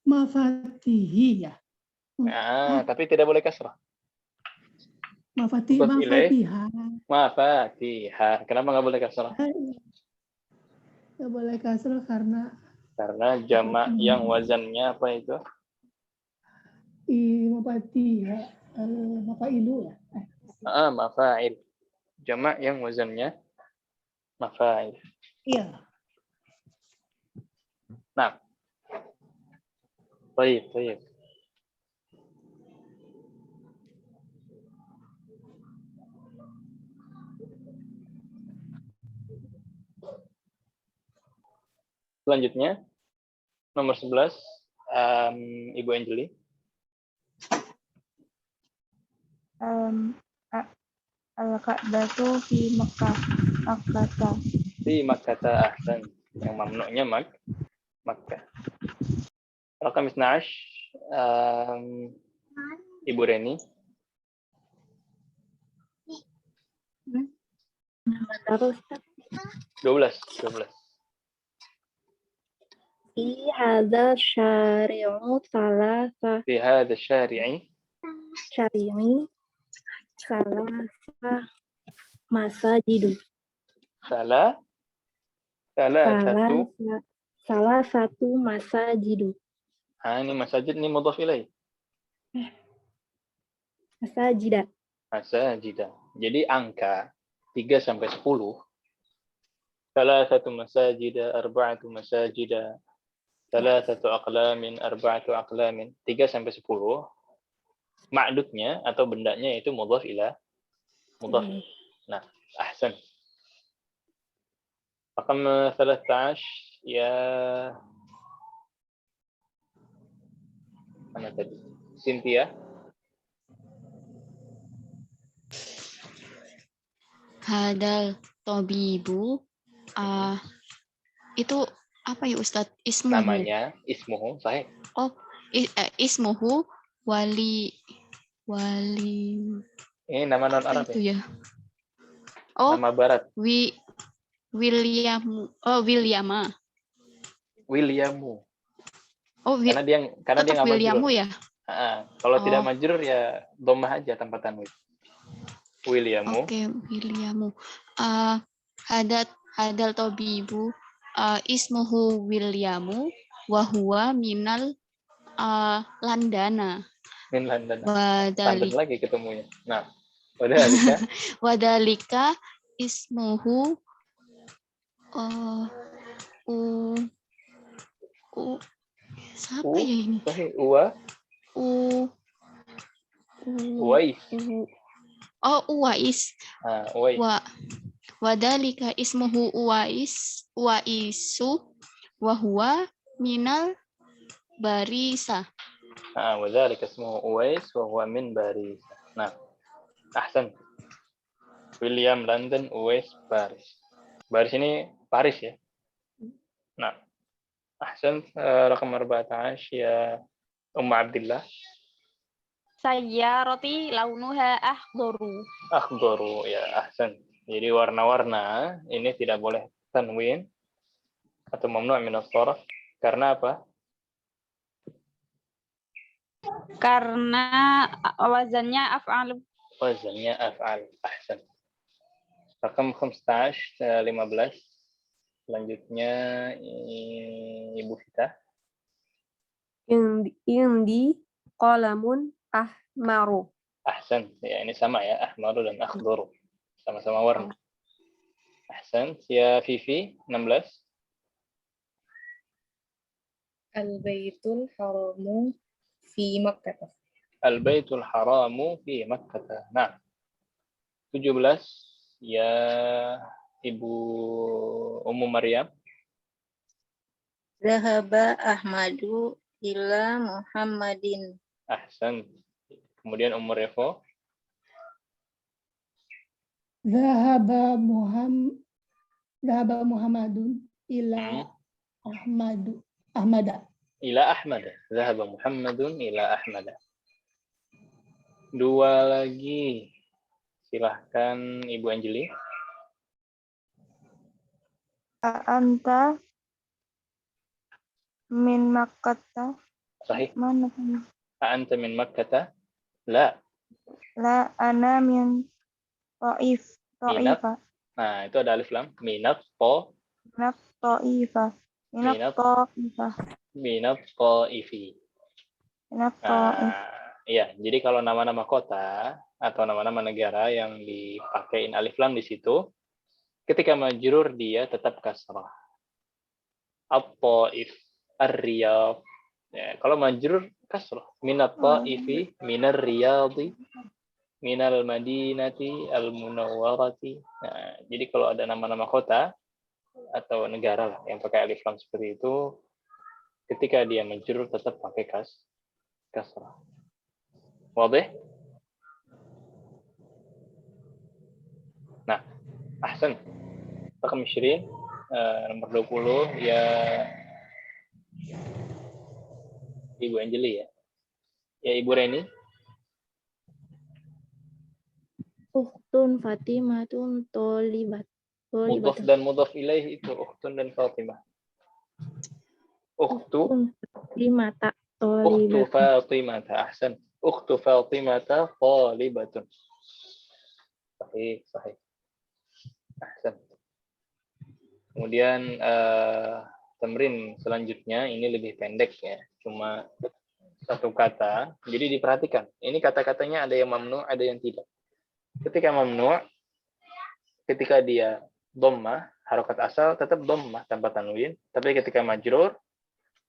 Mafatihi ya. Tapi tidak boleh kasrah. Mafatiha. Mafatiha. Kenapa nggak boleh kasrah? Nggak boleh kasrah karena jamak yang wazannya apa itu? Mafatiha. Mafailu ya. Mafail. Jamak yang wazannya mafail. Iya. Nah. Baik. Selanjutnya, nomor 11, Ibu Anjeli. Al-Ka'batu fi Makkah. Fi Makkah, ahsan. Yang mamnu'nya Makkah. Raqam 12, Ibu Reni. Terus 12. Fi hadza syari'u salasa Fi hadha syari'i salasa masajidu. Salah satu masajidu. Ini masajid, ini mudhaf ilaih. Masajida. Masajida. Jadi angka. 3 sampai 10, salasatu masajida, arba'atu masajida, salasatu aqlamin, arba'atu aqlamin, 3 sampai 10, ma'dudnya atau bendanya itu mudhaf ila mudhaf. Nah, ahsan. Raqam 13 ya mana tadi? Cynthia. Hadal tobibu. Itu apa ya Ustadz? Ismuhu. Namanya ismuhu, sahih. Oh, ismuhu wali. Ini nama non Apa Arab itu ya? ya? Oh, Nama barat. Williamu. Oh, Williama. Williamu. Oh, Karena dia tetap nggak Williamu majrur. ya? Kalau tidak Oh. majrur ya dhammah aja tanpa tanwin. Williamu. Oke, Williamu. Hadal tobibu. Ismuhu Williamu. Wahuwa minal Landana. Min London. London Wadalik. lagi ketemunya. Nah, wadalika. Wadalika ismuhu siapa ya ini? Sahih. Uwais. Uwais. Uwais. Wadalika ismuhu Uwaisu wa huwa minal barisa. Wadalika ismuhu Uwais wa huwa min Barisa. Nah, ahsan. William London, Uwais Paris. Paris ini Paris ya. Nah, ahsan. Raqam 14 ya Abdillah. Sayyarati launuha Akhdaru ya, ahsan. Jadi warna-warna ini tidak boleh tanwin atau mamnu' min as-sarf karena apa? karena wazannya af'al. Wazannya af'al. Ahsan. Raqam 15. Selanjutnya Ibu Fita. Indi qalamun ahmaru. Ahsan. Ya, ini sama ya, ahmaru dan akhdaru. Sama-sama warna. Ahsan. Ya Fifi 16. Al-Baitul Haramu fi Makkah. Al-Baitul Haramu fi Makkah. Nah, 17 ya Ibu Ummu Maryam. Zahaba Ahmadu ila Muhammadin. Ahsan. Kemudian Ummu Revo. Zahaba Muhammadun ila Ahmada. Ila Ahmad. Zahaba Muhammadun ila Ahmad. 2 lagi. Silahkan Ibu Anjeli. Anta min Makkah. Sahih. Mana? Anta min Makkah? La. La ana min Ta'ifa. Nah, itu ada alif lam. Minat Ta'ifa. Minat ta'ifi. Iya, jadi kalau nama-nama kota atau nama-nama negara yang dipakein alif lam di situ, ketika majrur dia tetap kasrah. At-Ta'if, Ar-Riyadh. Ya, kalau majrur kasrah. Minat ta'ifi, minar riyadhi, minal madinati, al-munawwarati. Nah, jadi kalau ada nama-nama kota atau negara lah yang pakai alif lam seperti itu, ketika dia majrur tetap pakai kasrah. Wadih? Nah, ahsan. Raqam 20, nomor 20 ya Ibu Anjeli ya. Ya Ibu Reni. Ukhtun Fatimatun Tolibat. Mudhaf dan mudhaf ilaih itu ukhtun dan Fatimah. Ukhtu Fatimata Ukhtu Tolibat. Fatimata. Ahsan. Ukhtu Fatimata Talibatun. Sahih. Ahsan. Kemudian tamrin selanjutnya ini lebih pendek ya. Cuma 1 kata. Jadi diperhatikan. Ini kata-katanya ada yang mamnu, ada yang tidak. Ketika mamnu, ketika dia dhammah, harokat asal tetap dhammah tanpa tanwin, tapi ketika majrur,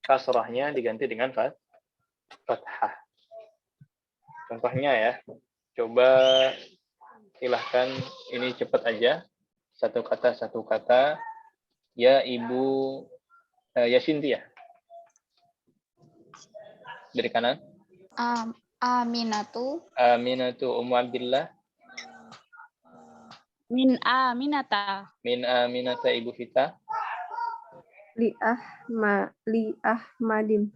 kasrahnya diganti dengan fathah. Contohnya ya, coba silahkan ini cepat aja, satu kata, ya Ibu, ya Cynthia. Dari kanan. Aminatu. Aminatu Ummu Abdillah. Min Aminata. Min Aminata Ibu Vita. Li Ahmadin.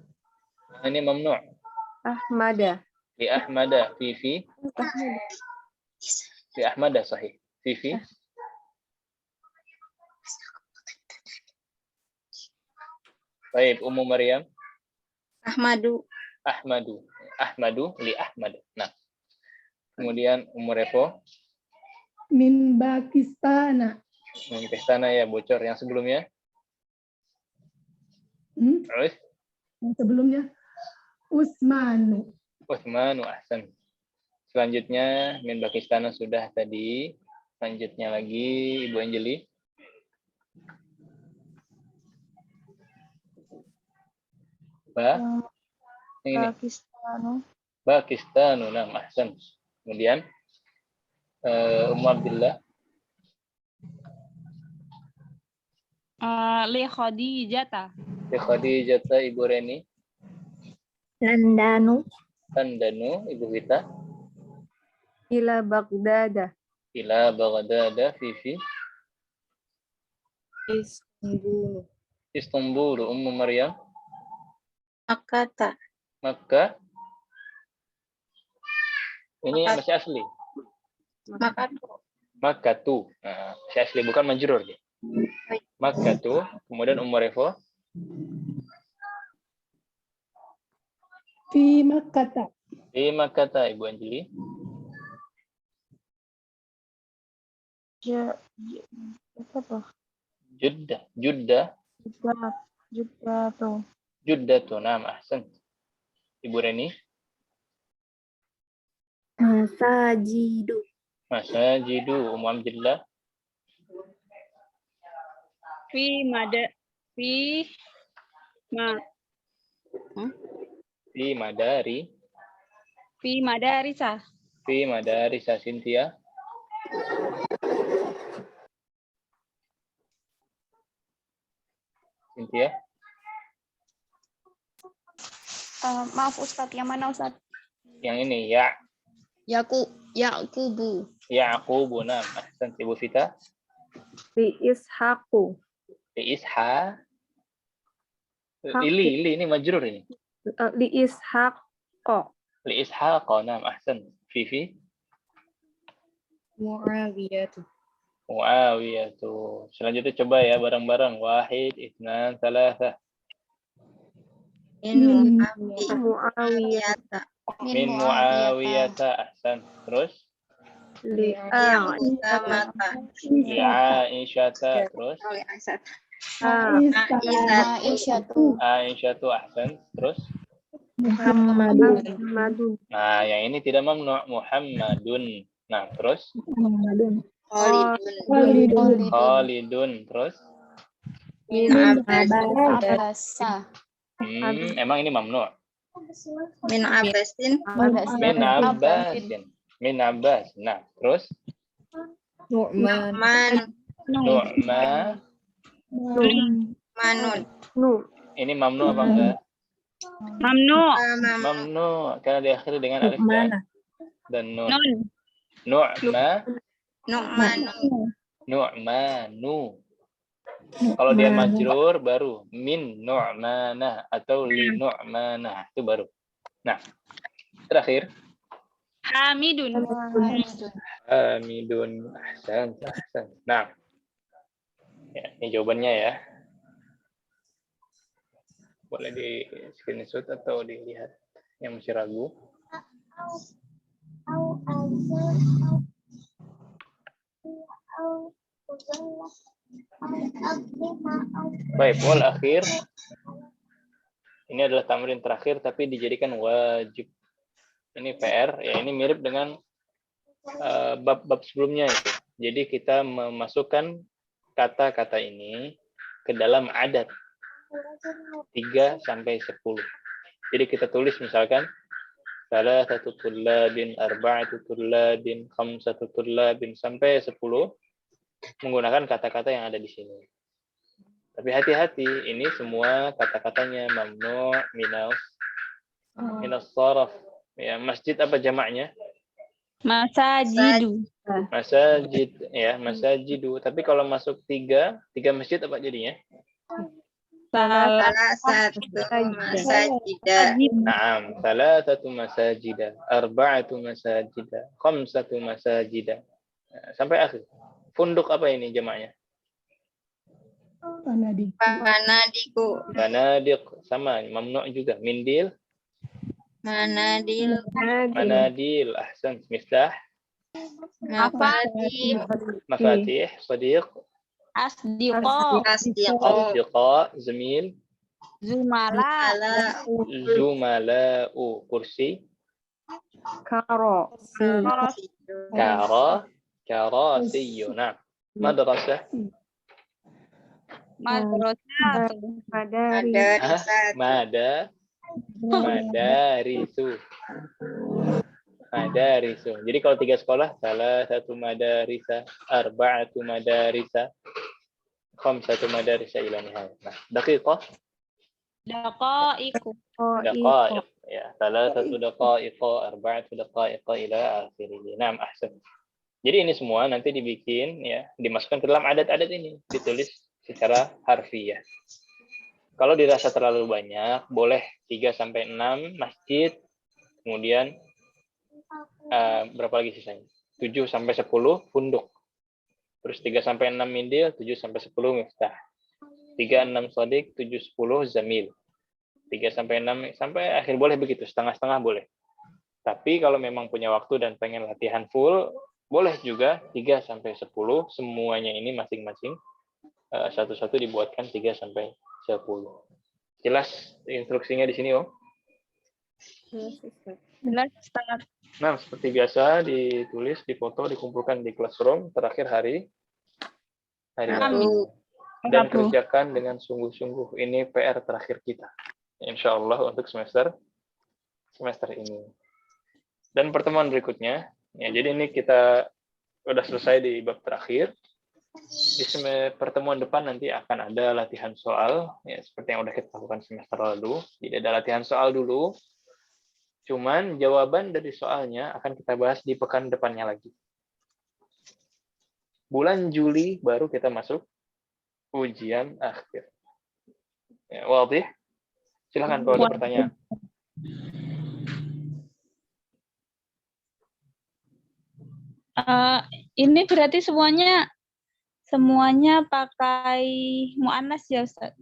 Ini mamnu'. Ahmada. Li Ahmada. Fifi. Li Ahmada sahih. Fifi. Baik, Ummu Maryam. Ahmadu. Ahmadu li Ahmad. Nah. Kemudian Ummu Revo. Min Pakistana. Min Pakistana ya, bocor yang sebelumnya. Terus? Yang sebelumnya Usmanu. Utsmanu ahsan. Selanjutnya min Pakistana sudah tadi. Selanjutnya lagi Ibu Anjeli. Ini. Pakistanu, nah ahsan. Kemudian Ummu Abdillah. Li Khadijata. Li Khadijata Ibu Reni. Tandanu. Ibu Vita. Ila Baghdada. Ila Baghdada Fifi. Istanbul Ummu Maryam. Makkata. Makkah. Ini masih asli. Makkatu. Nah, masih asli, bukan majrur dia. Makkatu. Kemudian Ummu Revo. Fi Makkata. Fi Makkata Ibu Anjeli. Juddah tuh nama ahsan. Ibu Reni. Masajidu Ummu Abdillah. Fi Madari. Fi Madarisa. Fi Madarisa Cynthia. Maaf Ustadz, yang mana Ustadz? Yang ini ya. Yaqubu. Yaqubu nam ahsan. Ibu Vita. Li Ishaqu. Li Isha. Ili ini majrur ini. Li Ishaqo. Li Ishaqo nam ahsan. Fifi. Muawiyatu. Selanjutnya coba ya bareng-bareng. Wahid, itsnan, tsalatsa. Min Muawiyata. Min Muawiyata ahsan. Terus Li Usamata. li Aisyata. Terus Aisyatu ahsan. Terus Muhammadun. nah yang ini tidak mamnu, Muhammadun. Nah terus Khalidun. Terus Min Abasa. emang ini mamnu. Min Abbasin. Min Abbas. Nah terus Nu'man. Manun. Ini mamnu apa enggak? Mamnu. Mamnu karena diakhiri dengan alif dan nun. Nu'manu. Kalau dia majrur baru min nu'mana atau li nu'mana itu baru. Nah, terakhir Hamidun. Ahsan. Nah, ya, ini jawabannya ya. Boleh di screenshot atau dilihat yang masih ragu. Baik, wal akhir. Ini adalah tamrin terakhir tapi dijadikan wajib. Ini PR, ya ini mirip dengan bab-bab sebelumnya itu. Jadi kita memasukkan kata-kata ini ke dalam adat 3 sampai 10. Jadi kita tulis misalkan salasatu tullabin, arba'atu tullabin, khamsatu tullabin sampai 10 menggunakan kata-kata yang ada di sini. Tapi hati-hati, ini semua kata-katanya mamnu' minas saraf. Ya, masjid apa jamaknya? Masajidu. Masajid, ya, masajidu. Tapi kalau masuk 3 masjid apa jadinya? Salah satu masajidah. Naam, salasatu masajidah, arba'atu masajidah, khamsatu masajidah. Nah, sampai akhir. Funduk apa ini jamaknya? Manadiku. Banadiq, sama, mamnu' juga. Mindil, manadil, ahsan. Miftah, Mafatih. mafatih, sadiq, Asdiqo. asdiqa, zamil, Zumala. zumala'u, kursi, Karo. karasiyu. Nah, madrasah, Madrasah. Madari. Madarisu. Jadi kalau 3 sekolah, salah satu madarisa, arba'atu madarisa, khamsatu madarisa ila nihayah. Nah, daqiqah, Daqaiqu. daqaiq, ya, salah satu daqaiqa, arba'atu daqaiqa ila akhirih. Naam, ahsan. Jadi ini semua nanti dibikin, ya, dimasukkan ke dalam adat-adat ini, ditulis secara harfiah. Kalau dirasa terlalu banyak, boleh 3 sampai 6 masjid, kemudian berapa lagi sisanya? 7 sampai 10 funduk. Terus 3 sampai 6 mindil, 7 sampai 10 miftah. 3, 6 sodik, 7, 10 zamil. 3 sampai 6 sampai akhir boleh begitu, setengah-setengah boleh. Tapi kalau memang punya waktu dan pengen latihan full, boleh juga 3 sampai 10 semuanya ini masing-masing satu-satu dibuatkan 3 sampai 10. Jelas instruksinya di sini, Om? Jelas, Ustaz. Nah, seperti biasa ditulis, difoto, dikumpulkan di classroom terakhir hari Rabu. Dan kerjakan dengan sungguh-sungguh. Ini PR terakhir kita. Insya Allah untuk semester ini. Dan pertemuan berikutnya, ya, jadi ini kita udah selesai di bab terakhir. Di pertemuan depan nanti akan ada latihan soal, ya, seperti yang udah kita lakukan semester lalu. Jadi ada latihan soal dulu. Cuman jawaban dari soalnya akan kita bahas di pekan depannya lagi. Bulan Juli baru kita masuk ujian akhir. Ya, wadih? Silakan kalau ada pertanyaan. Ini berarti semuanya pakai mu'annas ya, Ustaz?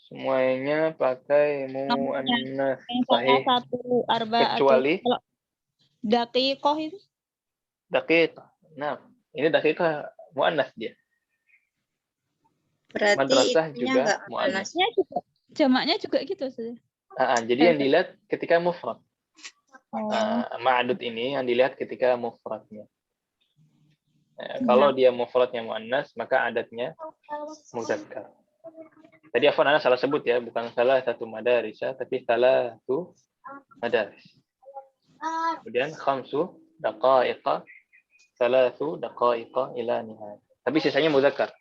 Semuanya pakai mu'annas. Sahih. Satu arba'atu. Kecuali daqiqah itu. Daqiqah. Nah, ini daqiqah mu'annas dia. Berarti Madrasah itunya juga enggak mu'annas. Jamaknya juga gitu, Ustaz. Jadi yang dilihat ketika mufrad. Ma'adud ini yang dilihat ketika mufradnya. Kalau dia mufradnya mu'annas, maka adatnya muzakkar. Tadi Afwan Ana salah sebut ya, bukan salah satu madarisa, tapi salah satu madaris. Kemudian khamsu daqaiqa, salatu daqaiqa ila nihayah. Tapi sisanya muzakkar.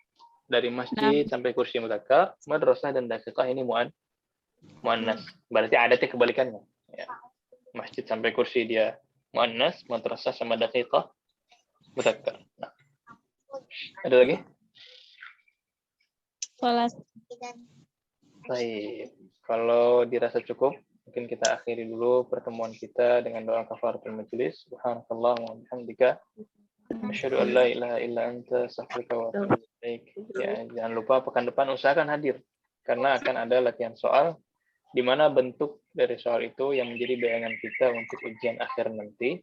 Dari masjid sampai kursi muzakkar, madrasah dan daqiqah ini mu'annas. Berarti adatnya kebalikannya. Ya. Masjid sampai kursi dia mu'annas, madrasah sama daqiqah muzakkar. Nah. Ada lagi? Baik. Kalau dirasa cukup, mungkin kita akhiri dulu pertemuan kita dengan doa kafaratul majelis. Subhanakallah wa bihamdika asyhadu an la ilaha illa anta astaghfiruka wa atubu ilaik. Ya, jangan lupa pekan depan usahakan hadir karena akan ada latihan soal di mana bentuk dari soal itu yang menjadi bayangan kita untuk ujian akhir nanti.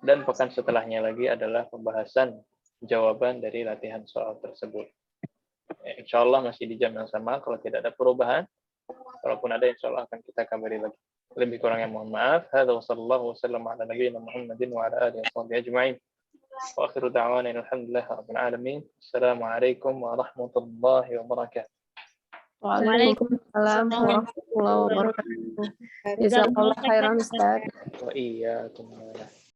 Dan pekan setelahnya lagi adalah pembahasan jawaban dari latihan soal tersebut. Ya, insya Allah masih di jam yang sama. Kalau tidak ada perubahan, kalaupun ada, insya Allah akan kita kabari lagi. Lebih kurangnya mohon maaf. Hadza wa sallallahu wa sallam ala nabiyyina Muhammadin wa ala alihi wa sahbihi ajma'in. Wa akhiru da'wana alhamdulillahi rabbil alamin. Assalamualaikum warahmatullahi wabarakatuh. Waalaikumsalam warahmatullahi wabarakatuh. Jazakallah khairan Ustaz. Wa iyyakum.